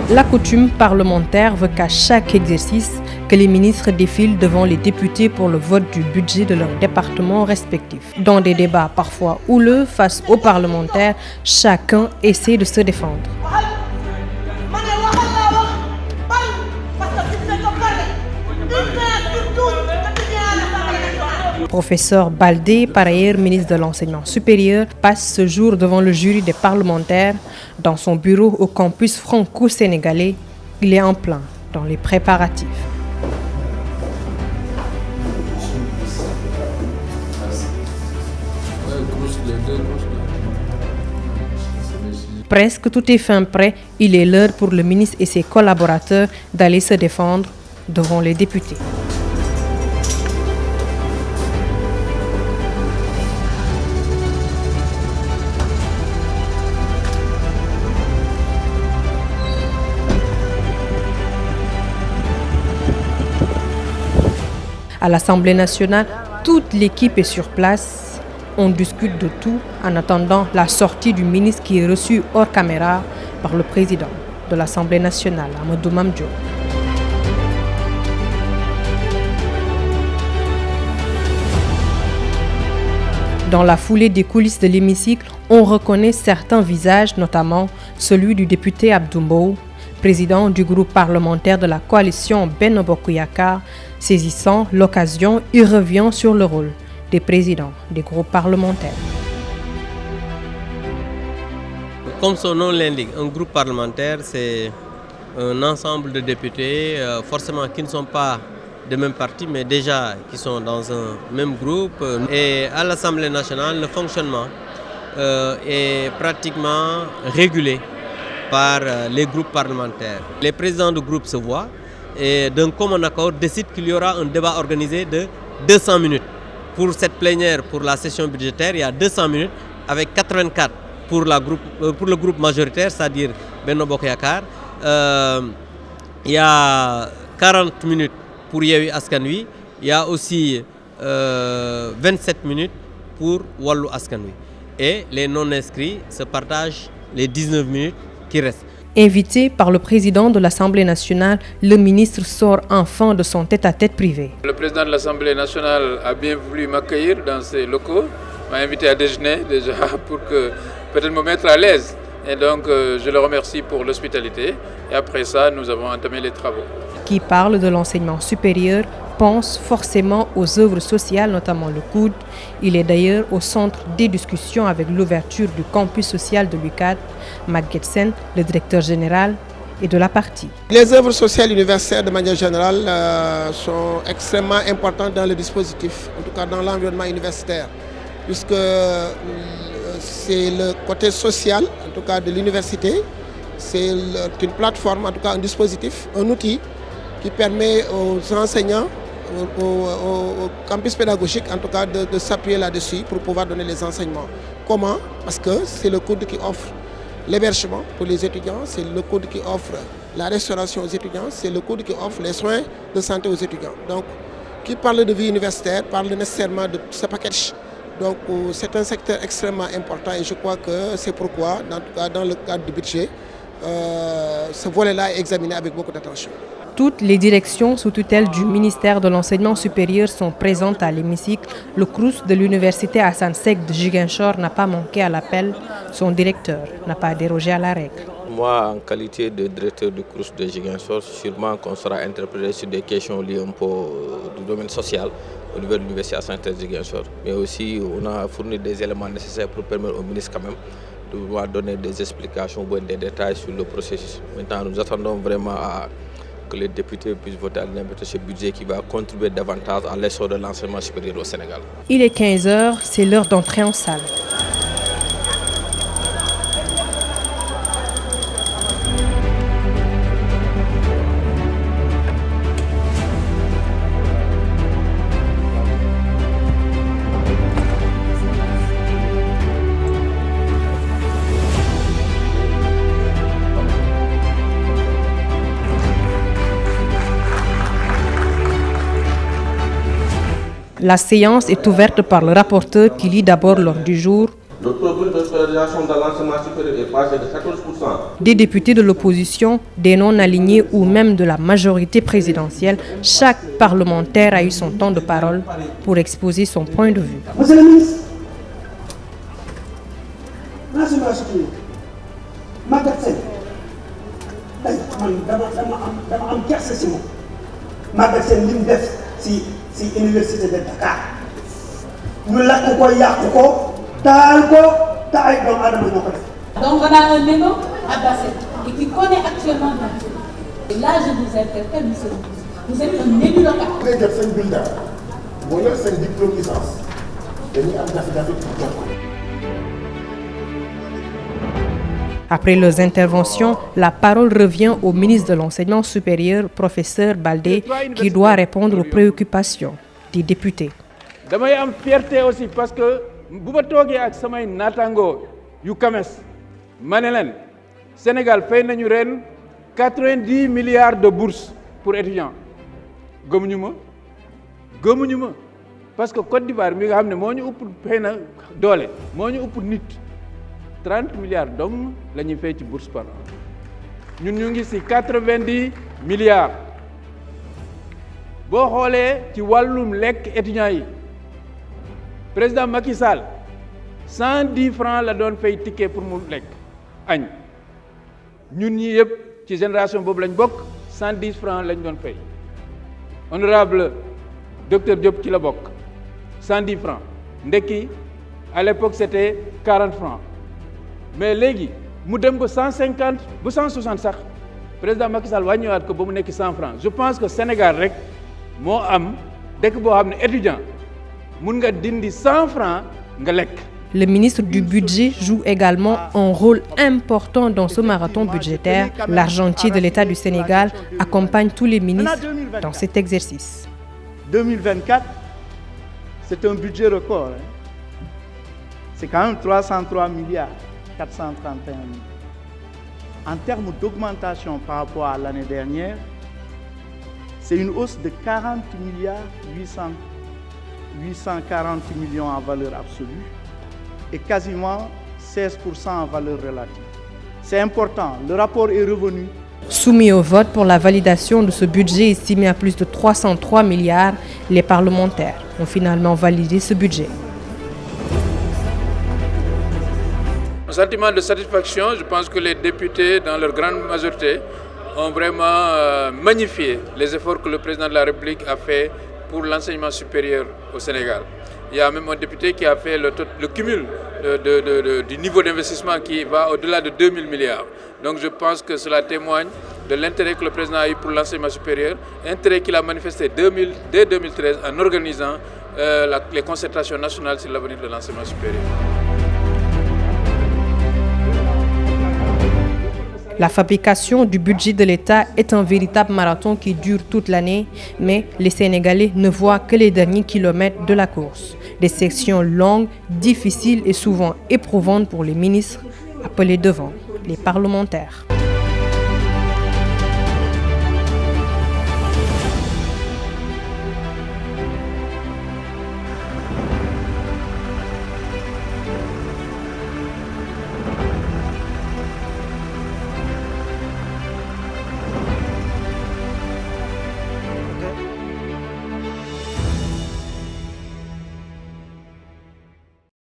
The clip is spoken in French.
La coutume parlementaire veut qu'à chaque exercice, que les ministres défilent devant les députés pour le vote du budget de leurs départements respectifs. Dans des débats parfois houleux face aux parlementaires, chacun essaie de se défendre. Professeur Baldé, par ailleurs ministre de l'Enseignement supérieur, passe ce jour devant le jury des parlementaires. Dans son bureau au campus franco-sénégalais, il est en plein dans les préparatifs. Presque tout est fin prêt. Il est l'heure pour le ministre et ses collaborateurs d'aller se défendre devant les députés. À l'Assemblée nationale, toute l'équipe est sur place. On discute de tout en attendant la sortie du ministre qui est reçu hors caméra par le président de l'Assemblée nationale, Amadou Mame Diop. Dans la foulée des coulisses de l'hémicycle, on reconnaît certains visages, notamment celui du député Abdou Mbow, président du groupe parlementaire de la coalition Benno Bokk Yakaar. Saisissant l'occasion, il revient sur le rôle des présidents des groupes parlementaires. Comme son nom l'indique, un groupe parlementaire, c'est un ensemble de députés, forcément qui ne sont pas de même parti, mais déjà qui sont dans un même groupe. Et à l'Assemblée nationale, le fonctionnement est pratiquement régulé par les groupes parlementaires. Les présidents de groupe se voient et d'un commun accord décident qu'il y aura un débat organisé de 200 minutes. Pour cette plénière, pour la session budgétaire, il y a 200 minutes avec 84 pour le groupe majoritaire, c'est-à-dire Benno Bokk Yakaar. Il y a 40 minutes pour Yewwi Askan Wi. Il y a aussi 27 minutes pour Wallu Askan Wi. Et les non-inscrits se partagent les 19 minutes qui restent. Invité par le président de l'Assemblée nationale, le ministre sort enfin de son tête-à-tête privé. Le président de l'Assemblée nationale a bien voulu m'accueillir dans ses locaux, m'a invité à déjeuner déjà pour que peut-être me mettre à l'aise. Et donc je le remercie pour l'hospitalité. Et après ça, nous avons entamé les travaux. Qui parle de l'enseignement supérieur pense forcément aux œuvres sociales, notamment le COUD. Il est d'ailleurs au centre des discussions avec l'ouverture du campus social de l'UCAD. Maguette Sène, le directeur général, est de la partie. Les œuvres sociales universitaires de manière générale sont extrêmement importantes dans le dispositif, en tout cas dans l'environnement universitaire, puisque c'est le côté social, en tout cas de l'université, c'est une plateforme, en tout cas un dispositif, un outil qui permet aux enseignants, au campus pédagogique en tout cas de s'appuyer là-dessus pour pouvoir donner les enseignements. Comment? Parce que c'est le COUD qui offre l'hébergement pour les étudiants, c'est le COUD qui offre la restauration aux étudiants, c'est le COUD qui offre les soins de santé aux étudiants. Donc, qui parle de vie universitaire parle nécessairement de ce package. Donc, c'est un secteur extrêmement important et je crois que c'est pourquoi, en tout cas dans le cadre du budget, ce volet-là est examiné avec beaucoup d'attention. Toutes les directions sous tutelle du ministère de l'Enseignement supérieur sont présentes à l'hémicycle. Le CROUS de l'université Assane Seck de Ziguinchor n'a pas manqué à l'appel. Son directeur n'a pas dérogé à la règle. Moi, en qualité de directeur du CROUS de Ziguinchor, sûrement qu'on sera interpellé sur des questions liées un peu du domaine social au niveau de l'université Assane Seck de Ziguinchor. Mais aussi, on a fourni des éléments nécessaires pour permettre au ministre quand même de pouvoir donner des explications ou des détails sur le processus. Maintenant, nous attendons vraiment que les députés puissent voter à l'unanimité ce budget qui va contribuer davantage à l'essor de l'enseignement supérieur au Sénégal. Il est 15h, c'est l'heure d'entrer en salle. La séance est ouverte par le rapporteur qui lit d'abord l'ordre du jour. Le taux de scolarisation dans l'enseignement supérieur est passé de 14%. Des députés de l'opposition, des non-alignés ou même de la majorité présidentielle, chaque parlementaire a eu son temps de parole pour exposer son point de vue. Monsieur le ministre, l'enseignement supérieur, Maguette Sène, dama am kersa si moom. Maguette Sène li mu def si université de Dakar ñu lakk ko yàq ko taal ko te ay doomu aadama ñoo ko def. Donc on a un négo à Bassel et qui connaît actuellement Bassel. Et là je vous interpelle, monsieur le ministre. Vous êtes un élu local. Vous avez un bulletin, vous avez un diplôme de licence. Dañuy am jafe-jafe pour jot ko. Après leurs interventions, la parole revient au ministre de l'Enseignement supérieur, professeur Baldé, qui doit répondre aux préoccupations des députés. damay am fierté aussi parce que bu ma toogee ak samay naataangoo yu CAMES ma ne leen Sénégal fay nañu ren 90 milliards de bourses pour étudiants gëmuñu ma parce que Côte d'Ivoire mi nga xam ne moo ñu ëpp xëy na doole moo ñu ëpp nit 30 milliards dong la ñuy fay ci bourse par an ñun ñu ngi ci 90 milliards boo xoolee ci wàllum lekk étudiants yi président Macky Sall 110 francs la doon fay ticket pour mu lekk añ ñun ñi yëpp ci génération boobu lañ bokk 110 francs lañ doon fay honorable docteur Diop ci la bokk 110 francs ndekki à l'époque c'était 40 francs mais léegi mu dem ba 150 ba 160 sax président Macky Sall wàññiwaat ko ba mu nekk 100 francs je pense que Sénégal rek moo am dëkk boo xam ne étudiant mun nga dindi 100 francs nga lekk. Le ministre du Budget joue également un rôle important dans ce marathon budgétaire. L'argentier de l'État du Sénégal accompagne tous les ministres dans cet exercice. 2024, c'est un budget record. C'est quand même 303 milliards 431 millions. En termes d'augmentation par rapport à l'année dernière, c'est une hausse de 40 milliards 840 millions en valeur absolue et quasiment 16% en valeur relative. C'est important, le rapport est revenu. Soumis au vote pour la validation de ce budget estimé à plus de 303 milliards, les parlementaires ont finalement validé ce budget. Un sentiment de satisfaction, je pense que les députés, dans leur grande majorité, ont vraiment magnifié les efforts que le président de la République a fait pour l'enseignement supérieur au Sénégal. Il y a même un député qui a fait le cumul du niveau d'investissement qui va au-delà de 2000 milliards. Donc je pense que cela témoigne de l'intérêt que le président a eu pour l'enseignement supérieur, intérêt qu'il a manifesté dès 2013 en organisant les concertations nationales sur l'avenir de l'enseignement supérieur. La fabrication du budget de l'État est un véritable marathon qui dure toute l'année, mais les Sénégalais ne voient que les derniers kilomètres de la course. Des sections longues, difficiles et souvent éprouvantes pour les ministres appelés devant les parlementaires.